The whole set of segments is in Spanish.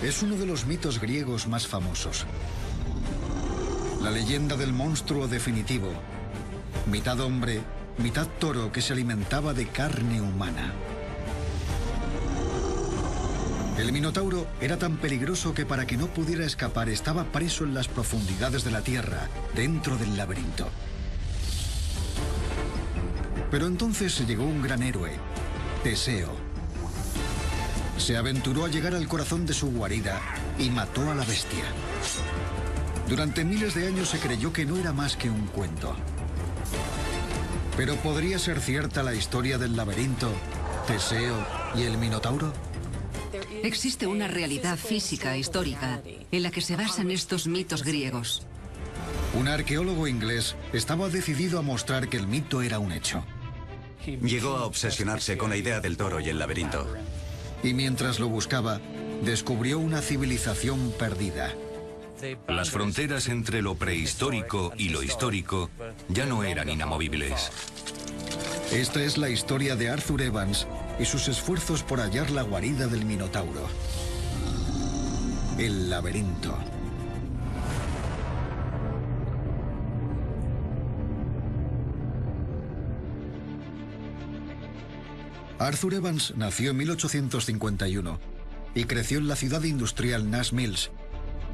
es uno de los mitos griegos más famosos. La leyenda del monstruo definitivo, mitad hombre, mitad toro que se alimentaba de carne humana. El Minotauro era tan peligroso que para que no pudiera escapar estaba preso en las profundidades de la tierra, dentro del laberinto. Pero entonces llegó un gran héroe, Teseo. Se aventuró a llegar al corazón de su guarida y mató a la bestia. Durante miles de años se creyó que no era más que un cuento. ¿Pero podría ser cierta la historia del laberinto, Teseo y el Minotauro? Existe una realidad física histórica en la que se basan estos mitos griegos. Un arqueólogo inglés estaba decidido a mostrar que el mito era un hecho. Llegó a obsesionarse con la idea del toro y el laberinto. Y mientras lo buscaba, descubrió una civilización perdida. Las fronteras entre lo prehistórico y lo histórico ya no eran inamovibles. Esta es la historia de Arthur Evans y sus esfuerzos por hallar la guarida del Minotauro. El laberinto. Arthur Evans nació en 1851 y creció en la ciudad industrial Nash Mills,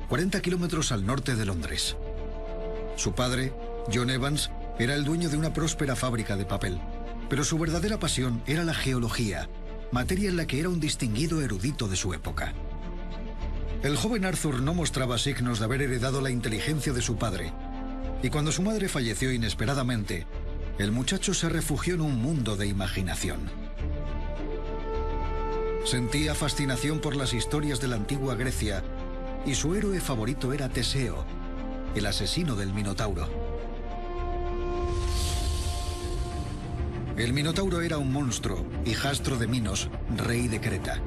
40 kilómetros al norte de Londres. Su padre, John Evans, era el dueño de una próspera fábrica de papel, pero su verdadera pasión era la geología, materia en la que era un distinguido erudito de su época. El joven Arthur no mostraba signos de haber heredado la inteligencia de su padre, y cuando su madre falleció inesperadamente, el muchacho se refugió en un mundo de imaginación. Sentía fascinación por las historias de la antigua Grecia y su héroe favorito era Teseo, el asesino del Minotauro. El Minotauro era un monstruo, hijastro de Minos, rey de Creta.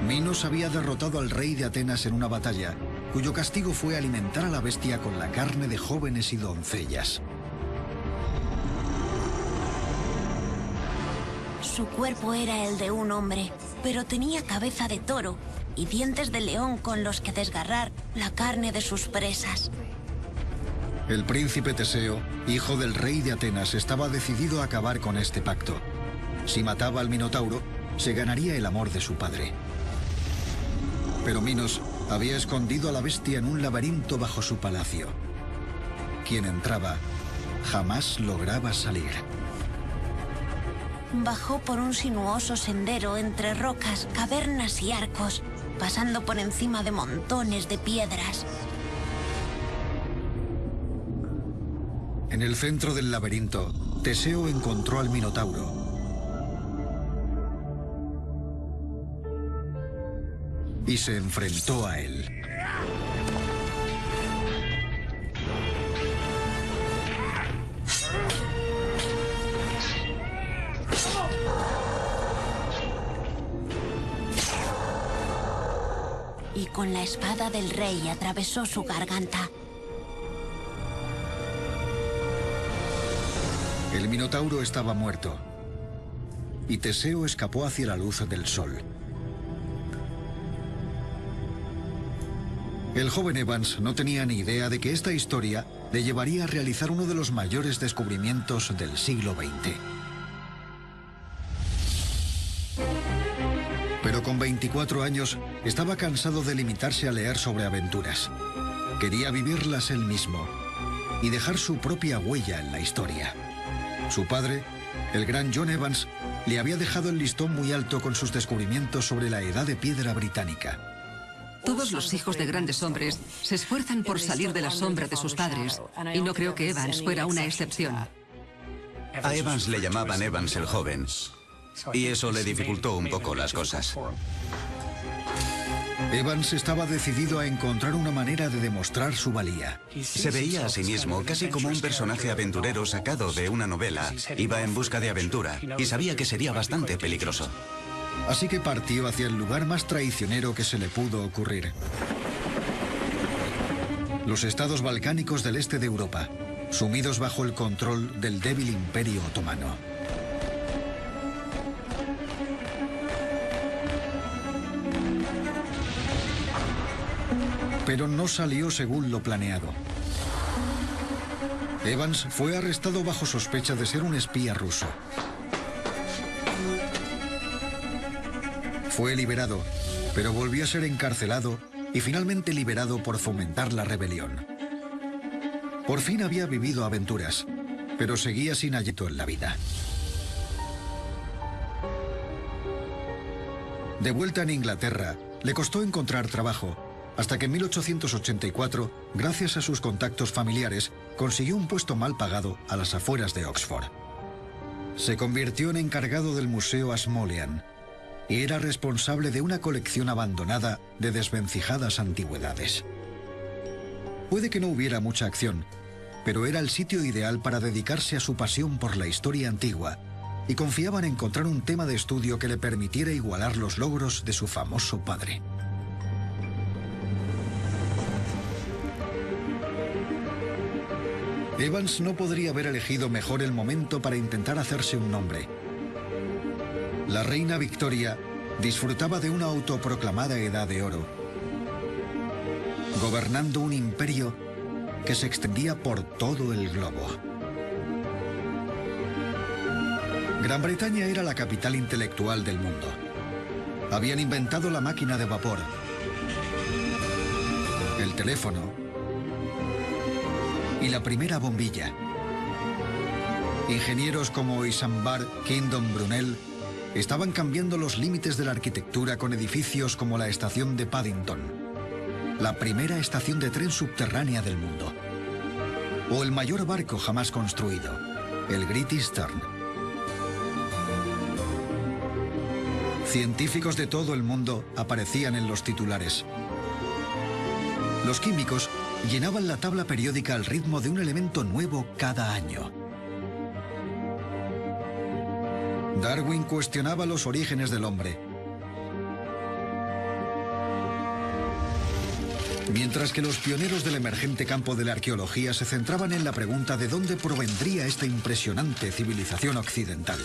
Minos había derrotado al rey de Atenas en una batalla, cuyo castigo fue alimentar a la bestia con la carne de jóvenes y doncellas. Su cuerpo era el de un hombre, pero tenía cabeza de toro y dientes de león con los que desgarrar la carne de sus presas. El príncipe Teseo, hijo del rey de Atenas, estaba decidido a acabar con este pacto. Si mataba al Minotauro, se ganaría el amor de su padre. Pero Minos había escondido a la bestia en un laberinto bajo su palacio. Quien entraba jamás lograba salir. Bajó por un sinuoso sendero entre rocas, cavernas y arcos, pasando por encima de montones de piedras. En el centro del laberinto, Teseo encontró al Minotauro. Y se enfrentó a él. Y con la espada del rey atravesó su garganta. El Minotauro estaba muerto, y Teseo escapó hacia la luz del sol. El joven Evans no tenía ni idea de que esta historia le llevaría a realizar uno de los mayores descubrimientos del siglo XX. Pero con 24 años estaba cansado de limitarse a leer sobre aventuras. Quería vivirlas él mismo y dejar su propia huella en la historia. Su padre, el gran John Evans, le había dejado el listón muy alto con sus descubrimientos sobre la edad de piedra británica. Todos los hijos de grandes hombres se esfuerzan por salir de la sombra de sus padres, y no creo que Evans fuera una excepción. A Evans le llamaban Evans el joven, y eso le dificultó un poco las cosas. Evans estaba decidido a encontrar una manera de demostrar su valía. Se veía a sí mismo casi como un personaje aventurero sacado de una novela. Iba en busca de aventura y sabía que sería bastante peligroso. Así que partió hacia el lugar más traicionero que se le pudo ocurrir. Los estados balcánicos del este de Europa, sumidos bajo el control del débil Imperio Otomano. pero no salió según lo planeado. Evans fue arrestado bajo sospecha de ser un espía ruso. Fue liberado, pero volvió a ser encarcelado y finalmente liberado por fomentar la rebelión. Por fin había vivido aventuras, pero seguía sin hallazgo en la vida. De vuelta en Inglaterra, le costó encontrar trabajo, hasta que en 1884, gracias a sus contactos familiares, consiguió un puesto mal pagado a las afueras de Oxford. Se convirtió en encargado del Museo Ashmolean y era responsable de una colección abandonada de desvencijadas antigüedades. Puede que no hubiera mucha acción, pero era el sitio ideal para dedicarse a su pasión por la historia antigua, y confiaba en encontrar un tema de estudio que le permitiera igualar los logros de su famoso padre. Evans no podría haber elegido mejor el momento para intentar hacerse un nombre. La reina Victoria disfrutaba de una autoproclamada edad de oro, gobernando un imperio que se extendía por todo el globo. Gran Bretaña era la capital intelectual del mundo. Habían inventado la máquina de vapor, el teléfono y la primera bombilla. Ingenieros como Isambard Kingdom Brunel estaban cambiando los límites de la arquitectura con edificios como la estación de Paddington, la primera estación de tren subterránea del mundo, o el mayor barco jamás construido, el Great Eastern. Científicos de todo el mundo aparecían en los titulares. Los químicos llenaban la tabla periódica al ritmo de un elemento nuevo cada año. Darwin cuestionaba los orígenes del hombre, mientras que los pioneros del emergente campo de la arqueología se centraban en la pregunta de dónde provendría esta impresionante civilización occidental.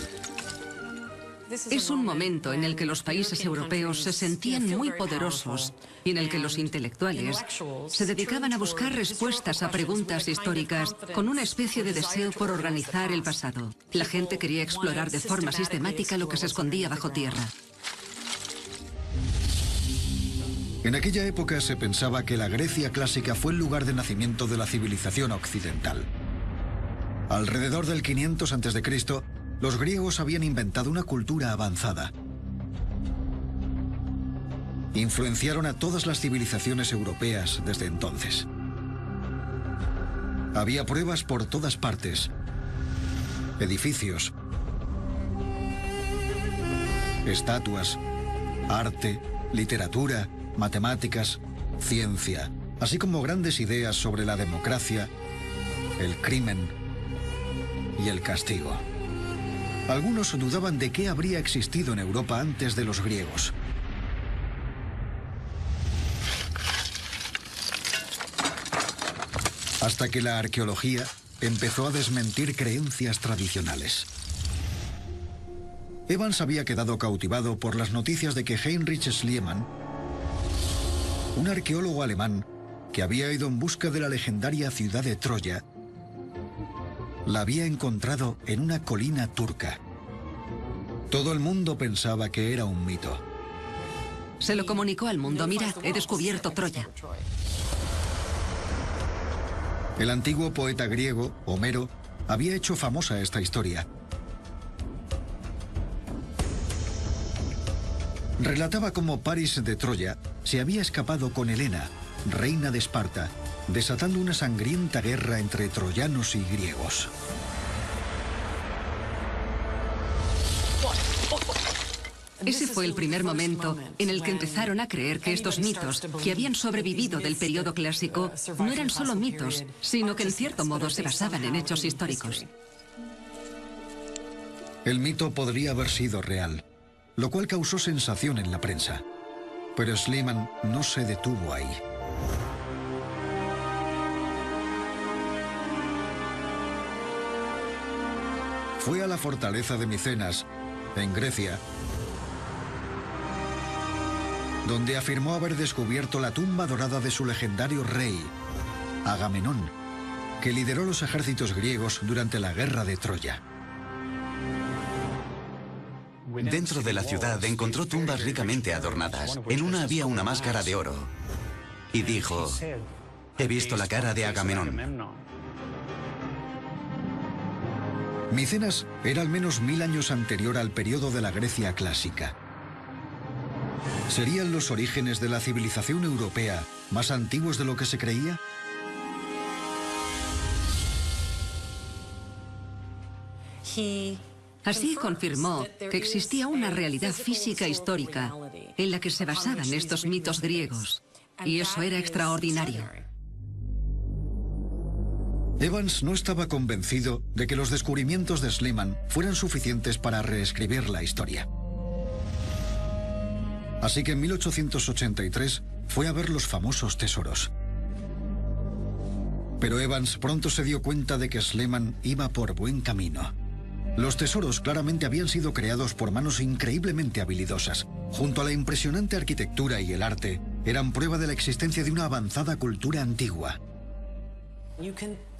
Es un momento en el que los países europeos se sentían muy poderosos y en el que los intelectuales se dedicaban a buscar respuestas a preguntas históricas con una especie de deseo por organizar el pasado. La gente quería explorar de forma sistemática lo que se escondía bajo tierra. En aquella época se pensaba que la Grecia clásica fue el lugar de nacimiento de la civilización occidental. Alrededor del 500 a.C., los griegos habían inventado una cultura avanzada. Influenciaron a todas las civilizaciones europeas desde entonces. Había pruebas por todas partes. Edificios, estatuas, arte, literatura, matemáticas, ciencia, así como grandes ideas sobre la democracia, el crimen y el castigo. Algunos dudaban de qué habría existido en Europa antes de los griegos. Hasta que la arqueología empezó a desmentir creencias tradicionales. Evans había quedado cautivado por las noticias de que Heinrich Schliemann, un arqueólogo alemán que había ido en busca de la legendaria ciudad de Troya, la había encontrado en una colina turca. Todo el mundo pensaba que era un mito. Se lo comunicó al mundo: mirad, he descubierto Troya. El antiguo poeta griego, Homero, había hecho famosa esta historia. Relataba cómo Paris de Troya se había escapado con Helena, reina de Esparta, desatando una sangrienta guerra entre troyanos y griegos. Ese fue el primer momento en el que empezaron a creer que estos mitos, que habían sobrevivido del periodo clásico, no eran solo mitos, sino que en cierto modo se basaban en hechos históricos. El mito podría haber sido real, lo cual causó sensación en la prensa. Pero Schliemann no se detuvo ahí. Fue a la fortaleza de Micenas, en Grecia, donde afirmó haber descubierto la tumba dorada de su legendario rey, Agamenón, que lideró los ejércitos griegos durante la guerra de Troya. Dentro de la ciudad encontró tumbas ricamente adornadas. En una había una máscara de oro. Y dijo: he visto la cara de Agamenón. Micenas era al menos 1000 años anterior al periodo de la Grecia clásica. ¿Serían los orígenes de la civilización europea más antiguos de lo que se creía? Así confirmó que existía una realidad física histórica en la que se basaban estos mitos griegos, y eso era extraordinario. Evans no estaba convencido de que los descubrimientos de Schliemann fueran suficientes para reescribir la historia. Así que en 1883 fue a ver los famosos tesoros. Pero Evans pronto se dio cuenta de que Schliemann iba por buen camino. Los tesoros claramente habían sido creados por manos increíblemente habilidosas. Junto a la impresionante arquitectura y el arte, eran prueba de la existencia de una avanzada cultura antigua.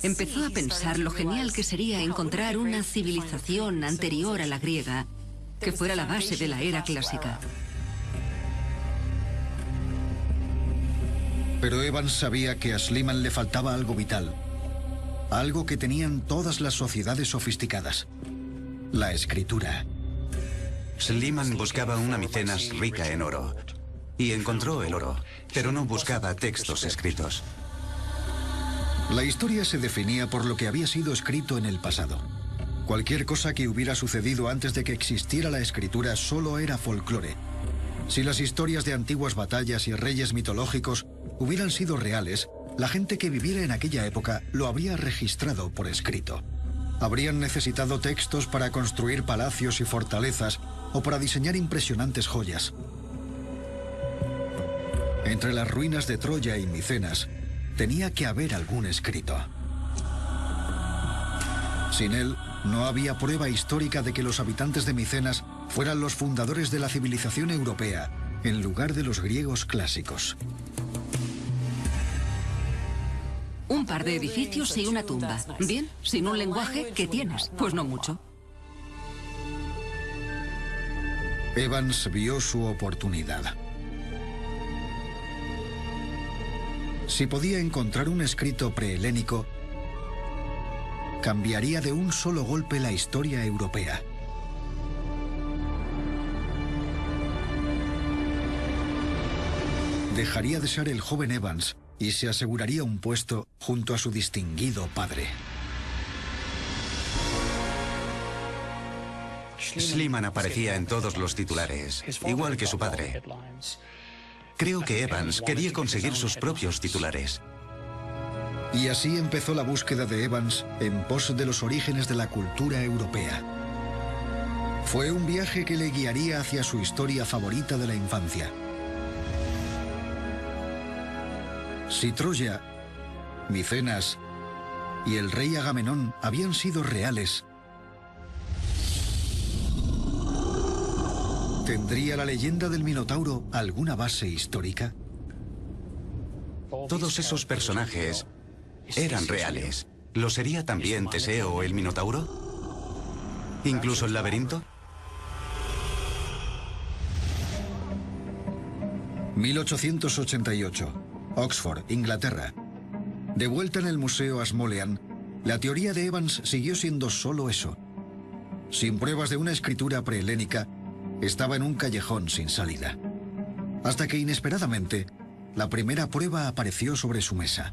Empezó a pensar lo genial que sería encontrar una civilización anterior a la griega, que fuera la base de la era clásica. Pero Evans sabía que a Schliemann le faltaba algo vital, algo que tenían todas las sociedades sofisticadas: la escritura. Schliemann buscaba una Micenas rica en oro. Y encontró el oro, pero no buscaba textos escritos. La historia se definía por lo que había sido escrito en el pasado. Cualquier cosa que hubiera sucedido antes de que existiera la escritura solo era folclore. Si las historias de antiguas batallas y reyes mitológicos hubieran sido reales, la gente que viviera en aquella época lo habría registrado por escrito. Habrían necesitado textos para construir palacios y fortalezas o para diseñar impresionantes joyas. Entre las ruinas de Troya y Micenas, tenía que haber algún escrito. Sin él, no había prueba histórica de que los habitantes de Micenas fueran los fundadores de la civilización europea, en lugar de los griegos clásicos. Un par de edificios y una tumba. Bien, sin un lenguaje, ¿qué tienes? Pues no mucho. Evans vio su oportunidad. Si podía encontrar un escrito prehelénico, cambiaría de un solo golpe la historia europea. Dejaría de ser el joven Evans y se aseguraría un puesto junto a su distinguido padre. Schliemann aparecía en todos los titulares, igual que su padre. Creo que Evans quería conseguir sus propios titulares. Y así empezó la búsqueda de Evans en pos de los orígenes de la cultura europea. Fue un viaje que le guiaría hacia su historia favorita de la infancia. Si Troya, Micenas y el rey Agamenón habían sido reales, ¿tendría la leyenda del Minotauro alguna base histórica? Todos esos personajes eran reales. ¿Lo sería también Teseo o el Minotauro? ¿Incluso el laberinto? 1888. Oxford, Inglaterra. De vuelta en el Museo Ashmolean, la teoría de Evans siguió siendo solo eso. Sin pruebas de una escritura prehelénica, estaba en un callejón sin salida. Hasta que inesperadamente, la primera prueba apareció sobre su mesa.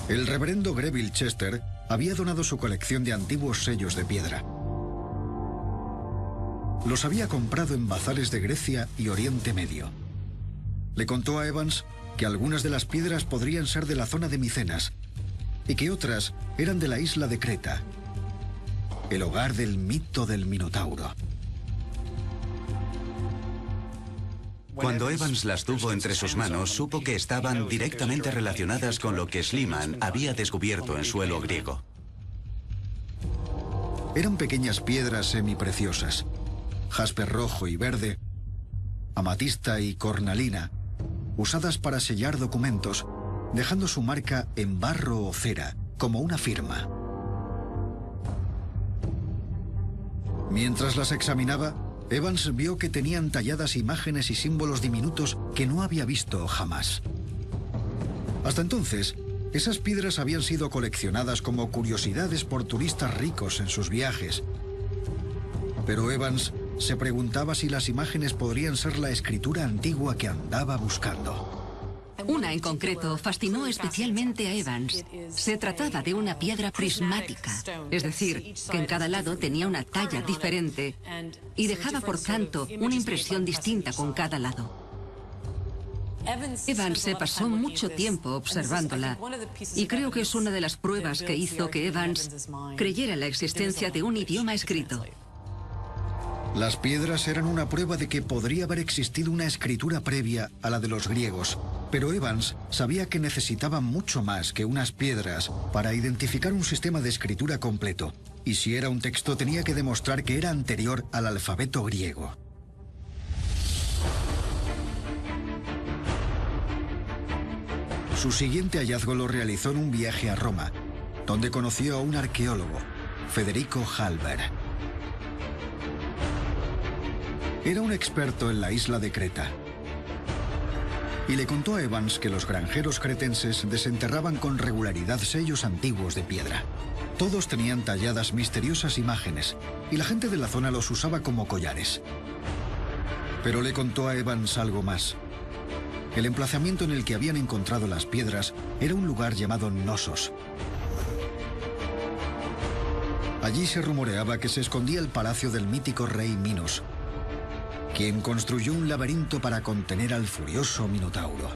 El reverendo Greville Chester había donado su colección de antiguos sellos de piedra. Los había comprado en bazares de Grecia y Oriente Medio. Le contó a Evans que algunas de las piedras podrían ser de la zona de Micenas y que otras eran de la isla de Creta, el hogar del mito del Minotauro. Cuando Evans las tuvo entre sus manos, supo que estaban directamente relacionadas con lo que Schliemann había descubierto en suelo griego. Eran pequeñas piedras semipreciosas, jaspe rojo y verde, amatista y cornalina, usadas para sellar documentos, dejando su marca en barro o cera, como una firma. Mientras las examinaba, Evans vio que tenían talladas imágenes y símbolos diminutos que no había visto jamás. Hasta entonces, esas piedras habían sido coleccionadas como curiosidades por turistas ricos en sus viajes. Pero Evans se preguntaba si las imágenes podrían ser la escritura antigua que andaba buscando. Una en concreto fascinó especialmente a Evans. Se trataba de una piedra prismática, es decir, que en cada lado tenía una talla diferente y dejaba, por tanto, una impresión distinta con cada lado. Evans se pasó mucho tiempo observándola y creo que es una de las pruebas que hizo que Evans creyera en la existencia de un idioma escrito. Las piedras eran una prueba de que podría haber existido una escritura previa a la de los griegos, pero Evans sabía que necesitaban mucho más que unas piedras para identificar un sistema de escritura completo, y si era un texto tenía que demostrar que era anterior al alfabeto griego. Su siguiente hallazgo lo realizó en un viaje a Roma, donde conoció a un arqueólogo, Federico Halber. Era un experto en la isla de Creta y le contó a Evans que los granjeros cretenses desenterraban con regularidad sellos antiguos de piedra. Todos tenían talladas misteriosas imágenes y la gente de la zona los usaba como collares. Pero le contó a Evans algo más. El emplazamiento en el que habían encontrado las piedras era un lugar llamado Knossos. Allí se rumoreaba que se escondía el palacio del mítico rey Minos, quien construyó un laberinto para contener al furioso Minotauro.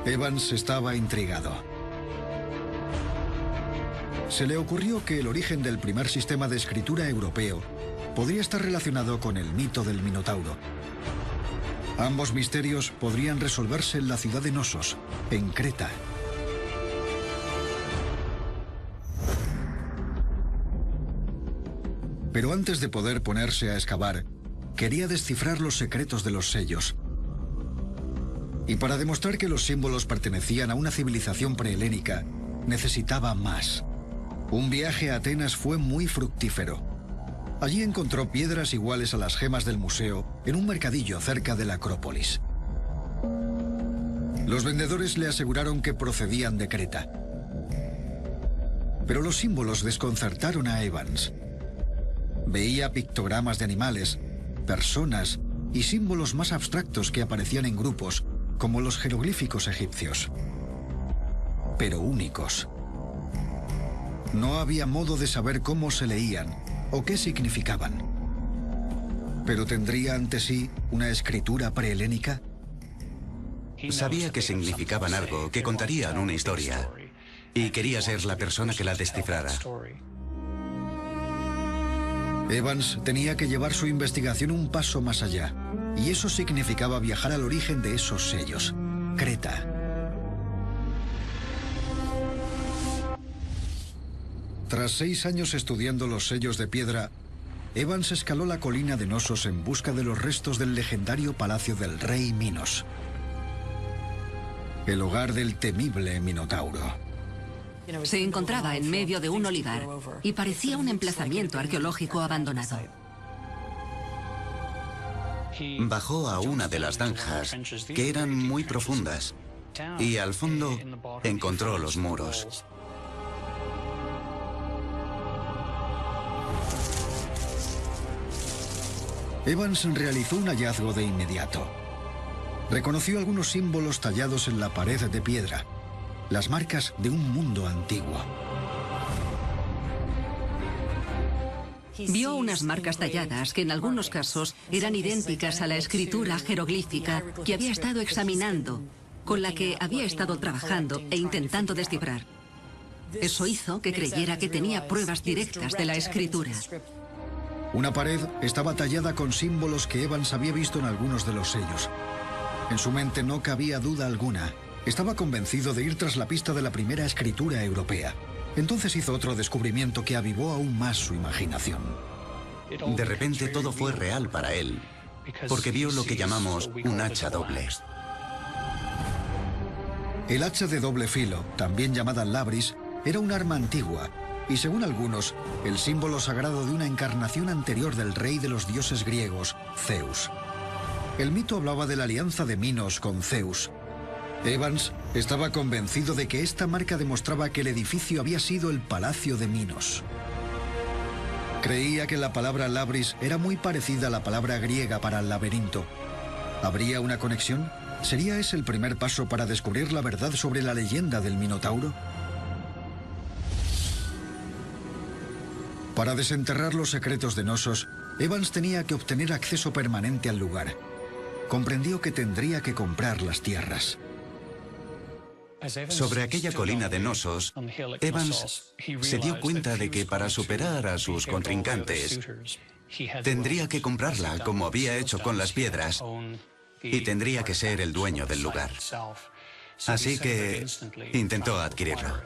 Evans estaba intrigado. Se le ocurrió que el origen del primer sistema de escritura europeo podría estar relacionado con el mito del Minotauro. Ambos misterios podrían resolverse en la ciudad de Knossos, en Creta. Pero antes de poder ponerse a excavar, quería descifrar los secretos de los sellos. Y para demostrar que los símbolos pertenecían a una civilización prehelénica, necesitaba más. Un viaje a Atenas fue muy fructífero. Allí encontró piedras iguales a las gemas del museo en un mercadillo cerca de la Acrópolis. Los vendedores le aseguraron que procedían de Creta. Pero los símbolos desconcertaron a Evans. Veía pictogramas de animales, personas y símbolos más abstractos que aparecían en grupos, como los jeroglíficos egipcios. Pero únicos. No había modo de saber cómo se leían o qué significaban. ¿Pero tendría ante sí una escritura prehelénica? Sabía que significaban algo, que contarían una historia, y quería ser la persona que la descifrara. Evans tenía que llevar su investigación un paso más allá, y eso significaba viajar al origen de esos sellos, Creta. Tras 6 años estudiando los sellos de piedra, Evans escaló la colina de Knossos en busca de los restos del legendario palacio del rey Minos, el hogar del temible Minotauro. Se encontraba en medio de un olivar y parecía un emplazamiento arqueológico abandonado. Bajó a una de las zanjas, que eran muy profundas, y al fondo encontró los muros. Evans realizó un hallazgo de inmediato. Reconoció algunos símbolos tallados en la pared de piedra, las marcas de un mundo antiguo. Vio unas marcas talladas que en algunos casos eran idénticas a la escritura jeroglífica que había estado examinando, con la que había estado trabajando e intentando descifrar. Eso hizo que creyera que tenía pruebas directas de la escritura. Una pared estaba tallada con símbolos que Evans había visto en algunos de los sellos. En su mente no cabía duda alguna. Estaba convencido de ir tras la pista de la primera escritura europea. Entonces hizo otro descubrimiento que avivó aún más su imaginación. De repente todo fue real para él. porque vio lo que llamamos un hacha doble. El hacha de doble filo, también llamada labris, era un arma antigua y, según algunos, el símbolo sagrado de una encarnación anterior del rey de los dioses griegos, Zeus. El mito hablaba de la alianza de Minos con Zeus. Evans estaba convencido de que esta marca demostraba que el edificio había sido el palacio de Minos. Creía que la palabra labris era muy parecida a la palabra griega para el laberinto. ¿Habría una conexión? ¿Sería ese el primer paso para descubrir la verdad sobre la leyenda del Minotauro? Para desenterrar los secretos de Knossos, Evans tenía que obtener acceso permanente al lugar. Comprendió que tendría que comprar las tierras. Sobre aquella colina de Knossos, Evans se dio cuenta de que para superar a sus contrincantes, tendría que comprarla como había hecho con las piedras y tendría que ser el dueño del lugar. Así que intentó adquirirlo.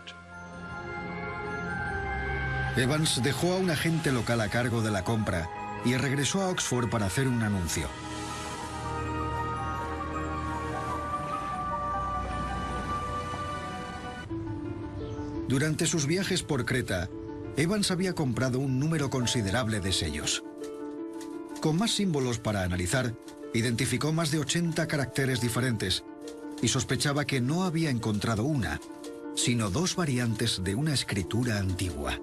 Evans dejó a un agente local a cargo de la compra y regresó a Oxford para hacer un anuncio. Durante sus viajes por Creta, Evans había comprado un número considerable de sellos. Con más símbolos para analizar, identificó más de 80 caracteres diferentes y sospechaba que no había encontrado una, sino dos variantes de una escritura antigua.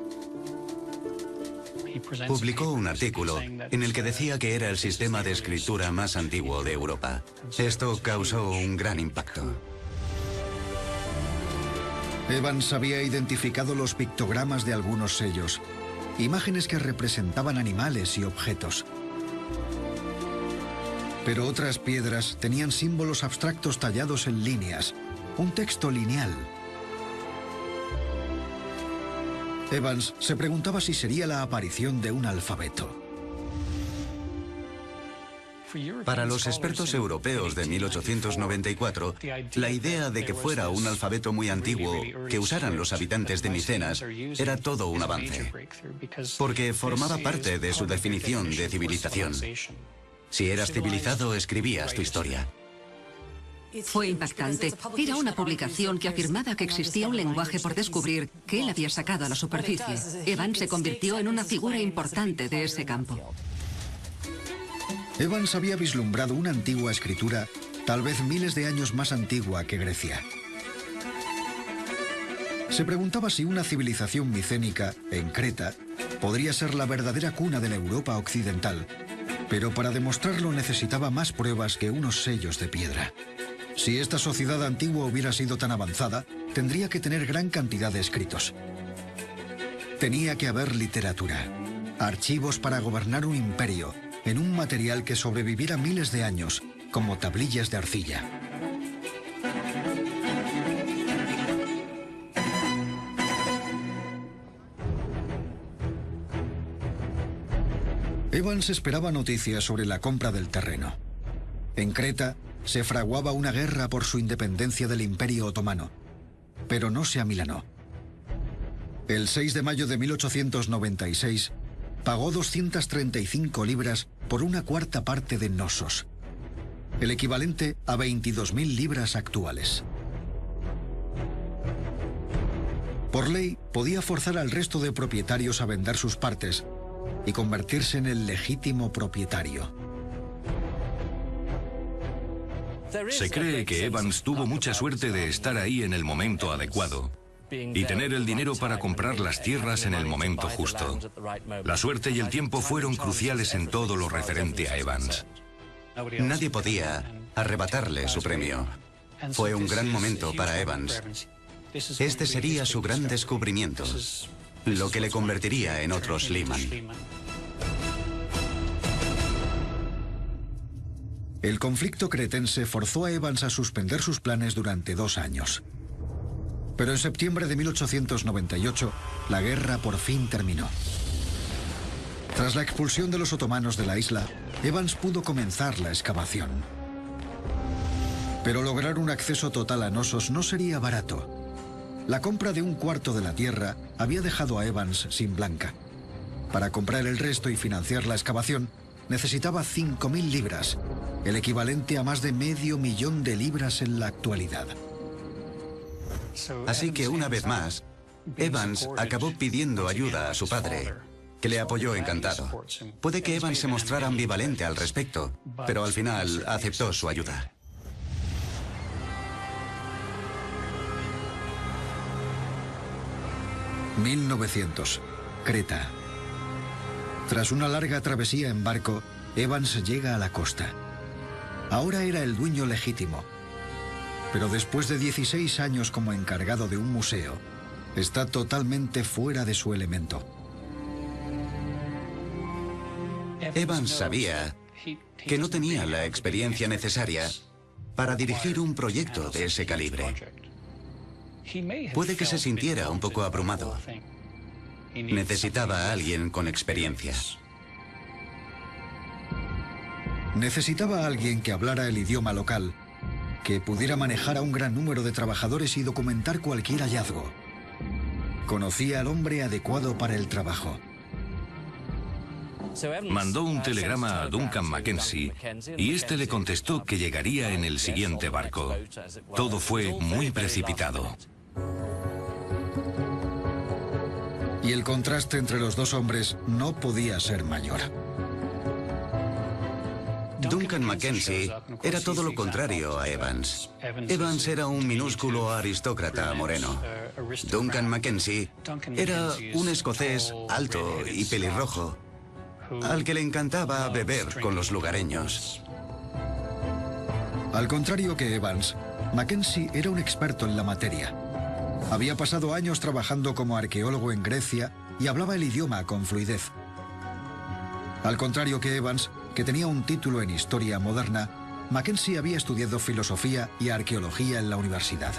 Publicó un artículo en el que decía que era el sistema de escritura más antiguo de Europa. Esto causó un gran impacto. Evans había identificado los pictogramas de algunos sellos, imágenes que representaban animales y objetos. Pero otras piedras tenían símbolos abstractos tallados en líneas, un texto lineal. Evans se preguntaba si sería la aparición de un alfabeto. Para los expertos europeos de 1894, la idea de que fuera un alfabeto muy antiguo que usaran los habitantes de Micenas era todo un avance, porque formaba parte de su definición de civilización. Si eras civilizado, escribías tu historia. Fue impactante. Era una publicación que afirmaba que existía un lenguaje por descubrir que él había sacado a la superficie. Evans se convirtió en una figura importante de ese campo. Evans había vislumbrado una antigua escritura, tal vez miles de años más antigua que Grecia. Se preguntaba si una civilización micénica, en Creta, podría ser la verdadera cuna de la Europa occidental, pero para demostrarlo necesitaba más pruebas que unos sellos de piedra. Si esta sociedad antigua hubiera sido tan avanzada, tendría que tener gran cantidad de escritos. Tenía que haber literatura, archivos para gobernar un imperio, en un material que sobreviviera miles de años, como tablillas de arcilla. Evans esperaba noticias sobre la compra del terreno. En Creta se fraguaba una guerra por su independencia del Imperio Otomano, pero no se amilanó. El 6 de mayo de 1896, pagó 235 libras por una cuarta parte de Knossos, el equivalente a 22.000 libras actuales. Por ley, podía forzar al resto de propietarios a vender sus partes y convertirse en el legítimo propietario. Se cree que Evans tuvo mucha suerte de estar ahí en el momento adecuado y tener el dinero para comprar las tierras en el momento justo. La suerte y el tiempo fueron cruciales en todo lo referente a Evans. Nadie podía arrebatarle su premio. Fue un gran momento para Evans. Este sería su gran descubrimiento, lo que le convertiría en otro Schliemann. El conflicto cretense forzó a Evans a suspender sus planes durante 2 años. Pero en septiembre de 1898, la guerra por fin terminó. Tras la expulsión de los otomanos de la isla, Evans pudo comenzar la excavación. Pero lograr un acceso total a Knossos no sería barato. La compra de un cuarto de la tierra había dejado a Evans sin blanca. Para comprar el resto y financiar la excavación, necesitaba 5.000 libras, el equivalente a más de medio millón de libras en la actualidad. Así que una vez más, Evans acabó pidiendo ayuda a su padre, que le apoyó encantado. Puede que Evans se mostrara ambivalente al respecto, pero al final aceptó su ayuda. ...1900, Creta. Tras una larga travesía en barco, Evans llega a la costa. Ahora era el dueño legítimo. Pero después de 16 años como encargado de un museo, está totalmente fuera de su elemento. Evans sabía que no tenía la experiencia necesaria para dirigir un proyecto de ese calibre. Puede que se sintiera un poco abrumado. Necesitaba a alguien con experiencia. Necesitaba a alguien que hablara el idioma local, que pudiera manejar a un gran número de trabajadores y documentar cualquier hallazgo. Conocía al hombre adecuado para el trabajo. Mandó un telegrama a Duncan Mackenzie y este le contestó que llegaría en el siguiente barco. Todo fue muy precipitado. Y el contraste entre los dos hombres no podía ser mayor. Duncan Mackenzie era todo lo contrario a Evans. Evans era un minúsculo aristócrata moreno. Duncan Mackenzie era un escocés alto y pelirrojo, al que le encantaba beber con los lugareños. Al contrario que Evans, Mackenzie era un experto en la materia. Había pasado años trabajando como arqueólogo en Grecia y hablaba el idioma con fluidez. Al contrario que Evans, que tenía un título en historia moderna, Mackenzie había estudiado filosofía y arqueología en la universidad.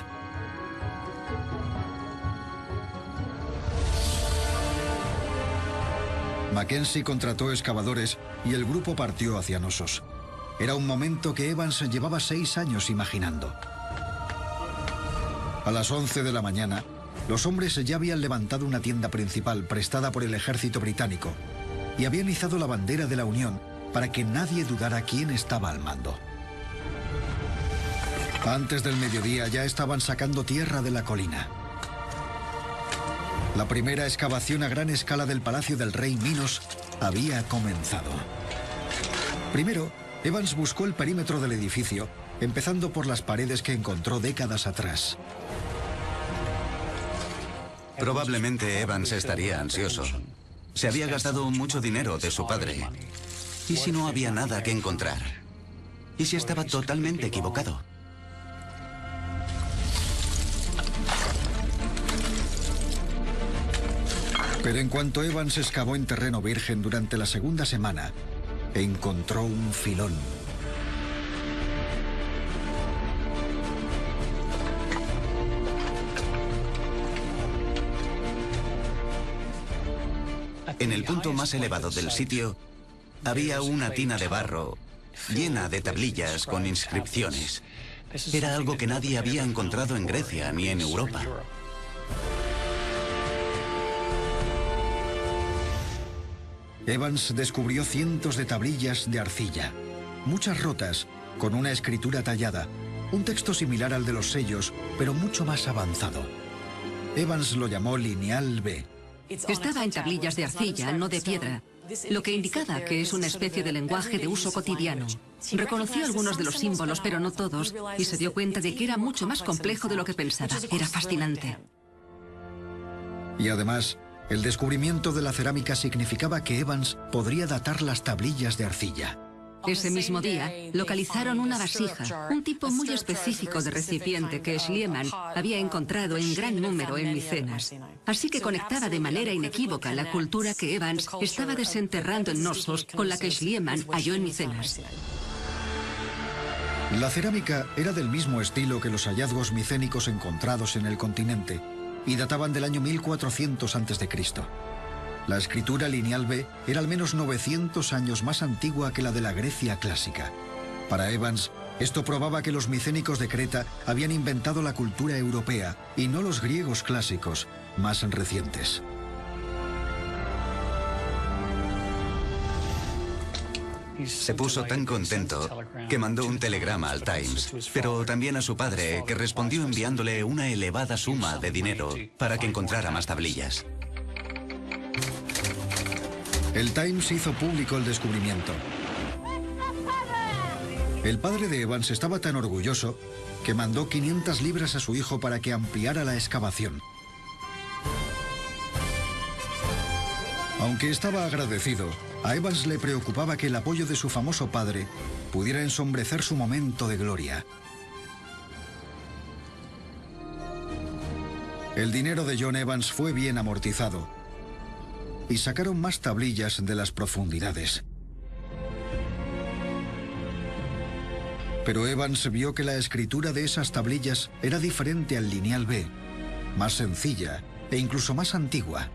Mackenzie contrató excavadores y el grupo partió hacia Nosos. Era un momento que Evans llevaba 6 años imaginando. A las 11 de la mañana, los hombres ya habían levantado una tienda principal prestada por el ejército británico y habían izado la bandera de la Unión para que nadie dudara quién estaba al mando. Antes del mediodía ya estaban sacando tierra de la colina. La primera excavación a gran escala del Palacio del Rey Minos había comenzado. Primero, Evans buscó el perímetro del edificio, empezando por las paredes que encontró décadas atrás. Probablemente Evans estaría ansioso. Se había gastado mucho dinero de su padre. ¿Y si no había nada que encontrar? ¿Y si estaba totalmente equivocado? Pero en cuanto Evans excavó en terreno virgen durante la segunda semana, encontró un filón. En el punto más elevado del sitio, había una tina de barro llena de tablillas con inscripciones. Era algo que nadie había encontrado en Grecia ni en Europa. Evans descubrió cientos de tablillas de arcilla, muchas rotas, con una escritura tallada, un texto similar al de los sellos, pero mucho más avanzado. Evans lo llamó Lineal B. Estaba en tablillas de arcilla, no de piedra, lo que indicaba que es una especie de lenguaje de uso cotidiano. Reconoció algunos de los símbolos, pero no todos, y se dio cuenta de que era mucho más complejo de lo que pensaba. Era fascinante. Y además, el descubrimiento de la cerámica significaba que Evans podría datar las tablillas de arcilla. Ese mismo día, localizaron una vasija, un tipo muy específico de recipiente que Schliemann había encontrado en gran número en Micenas. Así que conectaba de manera inequívoca la cultura que Evans estaba desenterrando en Nosos con la que Schliemann halló en Micenas. La cerámica era del mismo estilo que los hallazgos micénicos encontrados en el continente y databan del año 1400 a.C. La escritura lineal B era al menos 900 años más antigua que la de la Grecia clásica. Para Evans, esto probaba que los micénicos de Creta habían inventado la cultura europea y no los griegos clásicos, más recientes. Se puso tan contento que mandó un telegrama al Times, pero también a su padre, que respondió enviándole una elevada suma de dinero para que encontrara más tablillas. El Times hizo público el descubrimiento. El padre de Evans estaba tan orgulloso que mandó 500 libras a su hijo para que ampliara la excavación. Aunque estaba agradecido, a Evans le preocupaba que el apoyo de su famoso padre pudiera ensombrecer su momento de gloria. El dinero de John Evans fue bien amortizado y sacaron más tablillas de las profundidades. Pero Evans vio que la escritura de esas tablillas era diferente al lineal B, más sencilla e incluso más antigua.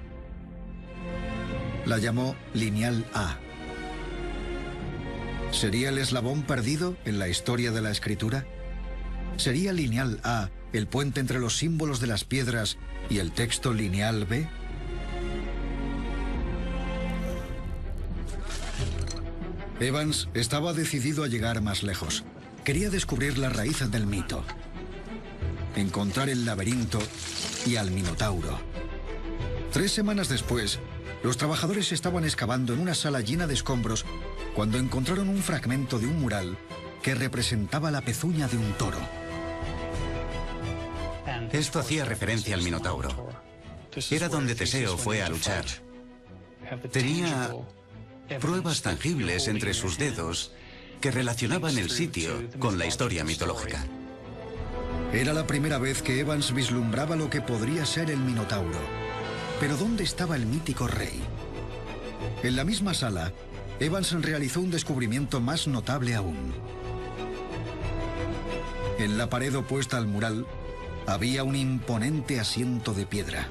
La llamó lineal A. ¿Sería el eslabón perdido en la historia de la escritura? ¿Sería lineal A el puente entre los símbolos de las piedras y el texto lineal B? Evans estaba decidido a llegar más lejos. Quería descubrir la raíz del mito, encontrar el laberinto y al Minotauro. 3 semanas después, los trabajadores estaban excavando en una sala llena de escombros cuando encontraron un fragmento de un mural que representaba la pezuña de un toro. Esto hacía referencia al Minotauro. Era donde Teseo fue a luchar. Tenía pruebas tangibles entre sus dedos que relacionaban el sitio con la historia mitológica. Era la primera vez que Evans vislumbraba lo que podría ser el Minotauro. Pero ¿dónde estaba el mítico rey? En la misma sala, Evans realizó un descubrimiento más notable aún. En la pared opuesta al mural había un imponente asiento de piedra.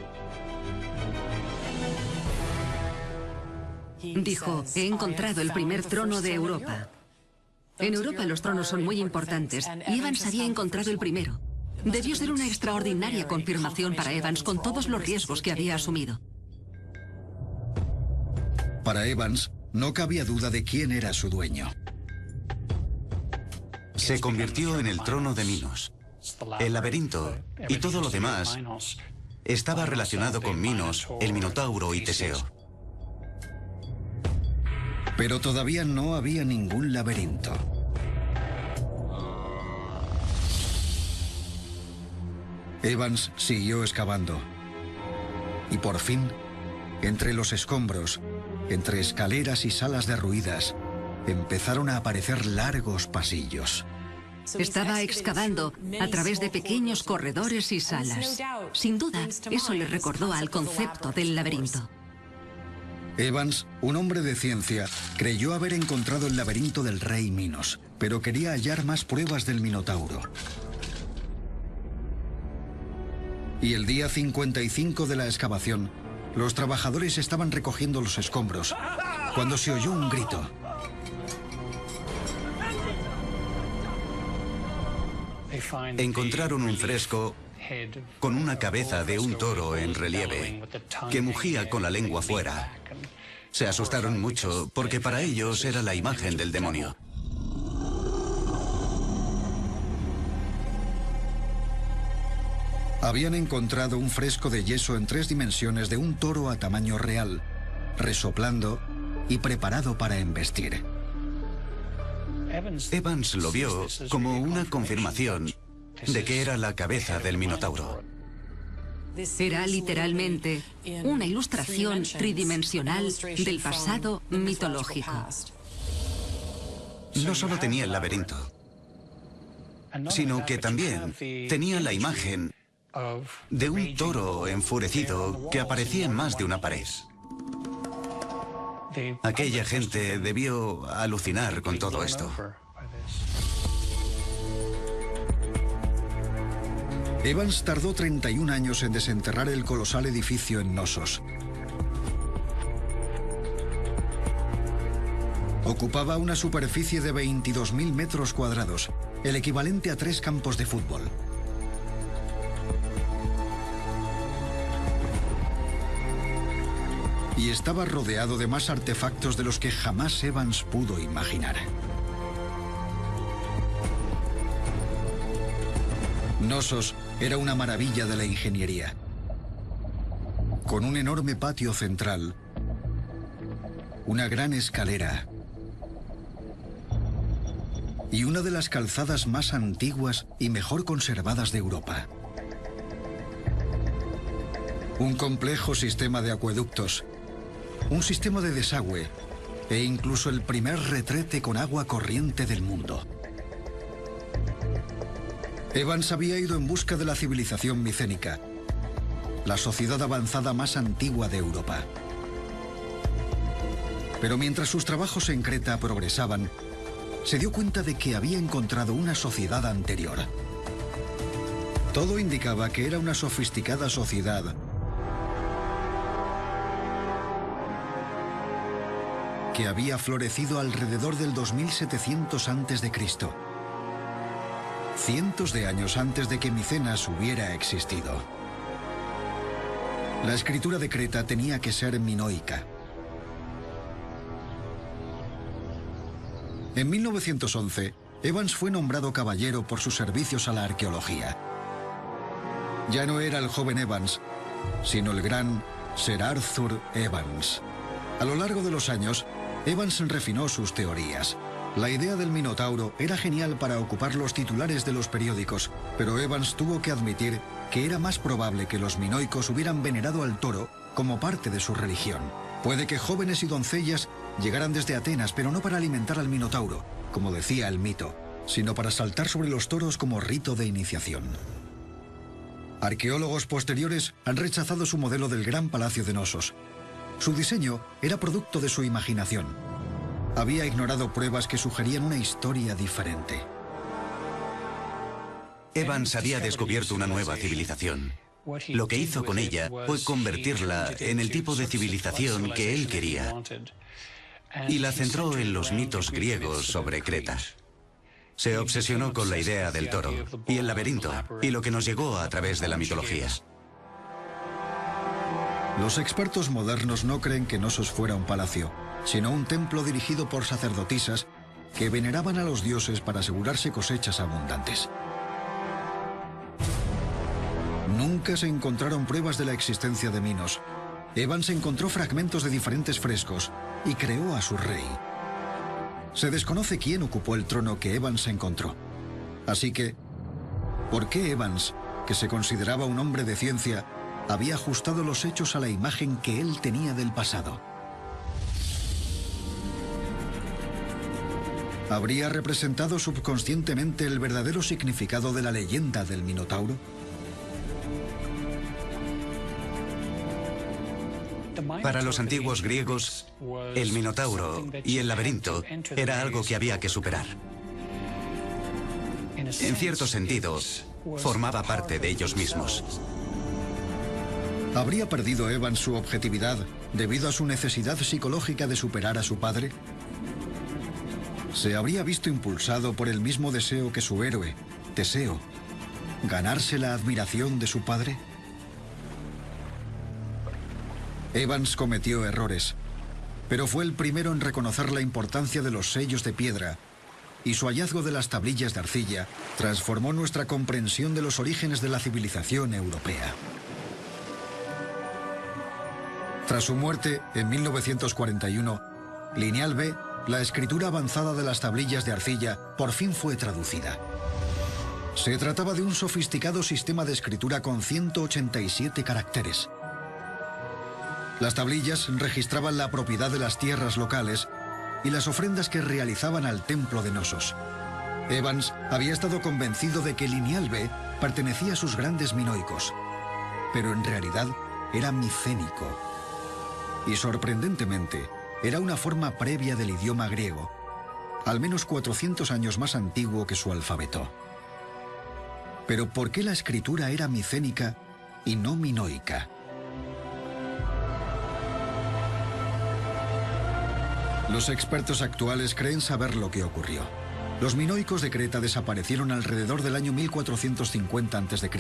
Dijo, he encontrado el primer trono de Europa. En Europa los tronos son muy importantes y Evans había encontrado el primero. Debió ser una extraordinaria confirmación para Evans con todos los riesgos que había asumido. Para Evans, no cabía duda de quién era su dueño. Se convirtió en el trono de Minos. El laberinto y todo lo demás estaba relacionado con Minos, el Minotauro y Teseo. Pero todavía no había ningún laberinto. Evans siguió excavando. Y por fin, entre los escombros, entre escaleras y salas derruidas, empezaron a aparecer largos pasillos. Estaba excavando a través de pequeños corredores y salas. Sin duda, eso le recordó al concepto del laberinto. Evans, un hombre de ciencia, creyó haber encontrado el laberinto del rey Minos, pero quería hallar más pruebas del Minotauro. Y el día 55 de la excavación, los trabajadores estaban recogiendo los escombros, cuando se oyó un grito. Encontraron un fresco con una cabeza de un toro en relieve, que mugía con la lengua fuera. Se asustaron mucho porque para ellos era la imagen del demonio. Habían encontrado un fresco de yeso en 3 dimensiones de un toro a tamaño real, resoplando y preparado para embestir. Evans lo vio como una confirmación de que era la cabeza del Minotauro. Era literalmente una ilustración tridimensional del pasado mitológico. No solo tenía el laberinto, sino que también tenía la imagen de un toro enfurecido que aparecía en más de una pared. Aquella gente debió alucinar con todo esto. Evans tardó 31 años en desenterrar el colosal edificio en Knossos. Ocupaba una superficie de 22.000 metros cuadrados, el equivalente a 3 campos de fútbol. y estaba rodeado de más artefactos de los que jamás Evans pudo imaginar. Knossos era una maravilla de la ingeniería, con un enorme patio central, una gran escalera y una de las calzadas más antiguas y mejor conservadas de Europa. Un complejo sistema de acueductos, un sistema de desagüe e incluso el primer retrete con agua corriente del mundo. Evans había ido en busca de la civilización micénica, la sociedad avanzada más antigua de Europa. Pero mientras sus trabajos en Creta progresaban, se dio cuenta de que había encontrado una sociedad anterior. Todo indicaba que era una sofisticada sociedad que había florecido alrededor del 2700 a.C., cientos de años antes de que Micenas hubiera existido. La escritura de Creta tenía que ser minoica. En 1911, Evans fue nombrado caballero por sus servicios a la arqueología. Ya no era el joven Evans, sino el gran Sir Arthur Evans. A lo largo de los años, Evans refinó sus teorías. La idea del Minotauro era genial para ocupar los titulares de los periódicos, pero Evans tuvo que admitir que era más probable que los minoicos hubieran venerado al toro como parte de su religión. Puede que jóvenes y doncellas llegaran desde Atenas, pero no para alimentar al Minotauro, como decía el mito, sino para saltar sobre los toros como rito de iniciación. Arqueólogos posteriores han rechazado su modelo del gran palacio de Knossos. Su diseño era producto de su imaginación. Había ignorado pruebas que sugerían una historia diferente. Evans había descubierto una nueva civilización. Lo que hizo con ella fue convertirla en el tipo de civilización que él quería. Y la centró en los mitos griegos sobre Creta. Se obsesionó con la idea del toro y el laberinto y lo que nos llegó a través de la mitología. Los expertos modernos no creen que Knossos fuera un palacio, sino un templo dirigido por sacerdotisas que veneraban a los dioses para asegurarse cosechas abundantes. Nunca se encontraron pruebas de la existencia de Minos. Evans encontró fragmentos de diferentes frescos y creó a su rey. Se desconoce quién ocupó el trono que Evans encontró. Así que, ¿por qué Evans, que se consideraba un hombre de ciencia, había ajustado los hechos a la imagen que él tenía del pasado? ¿Habría representado subconscientemente el verdadero significado de la leyenda del Minotauro? Para los antiguos griegos, el Minotauro y el laberinto era algo que había que superar. En cierto sentido, formaba parte de ellos mismos. ¿Habría perdido Evans su objetividad debido a su necesidad psicológica de superar a su padre? ¿Se habría visto impulsado por el mismo deseo que su héroe, Teseo, ganarse la admiración de su padre? Evans cometió errores, pero fue el primero en reconocer la importancia de los sellos de piedra, y su hallazgo de las tablillas de arcilla transformó nuestra comprensión de los orígenes de la civilización europea. Tras su muerte, en 1941, Lineal B, la escritura avanzada de las tablillas de arcilla, por fin fue traducida. Se trataba de un sofisticado sistema de escritura con 187 caracteres. Las tablillas registraban la propiedad de las tierras locales y las ofrendas que realizaban al templo de Knossos. Evans había estado convencido de que Lineal B pertenecía a sus grandes minoicos, pero en realidad era micénico. Y sorprendentemente, era una forma previa del idioma griego, al menos 400 años más antiguo que su alfabeto. Pero ¿por qué la escritura era micénica y no minoica? Los expertos actuales creen saber lo que ocurrió. Los minoicos de Creta desaparecieron alrededor del año 1450 a.C.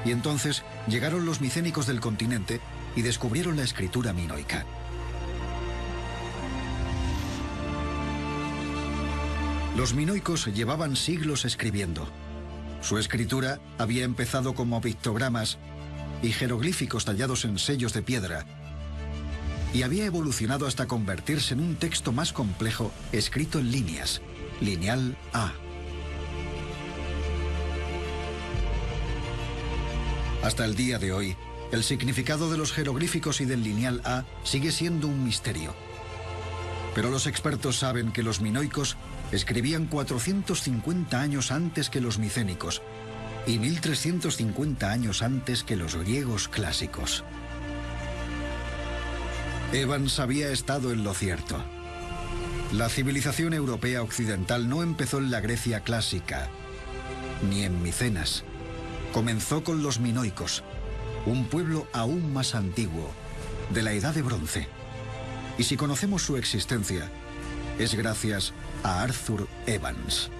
y entonces llegaron los micénicos del continente y descubrieron la escritura minoica. Los minoicos llevaban siglos escribiendo. Su escritura había empezado como pictogramas y jeroglíficos tallados en sellos de piedra, y había evolucionado hasta convertirse en un texto más complejo escrito en líneas, lineal A. Hasta el día de hoy, el significado de los jeroglíficos y del lineal A sigue siendo un misterio. Pero los expertos saben que los minoicos escribían 450 años antes que los micénicos y 1350 años antes que los griegos clásicos. Evans había estado en lo cierto. La civilización europea occidental no empezó en la Grecia clásica, ni en Micenas. Comenzó con los minoicos, un pueblo aún más antiguo, de la Edad de Bronce. Y si conocemos su existencia, es gracias a Arthur Evans.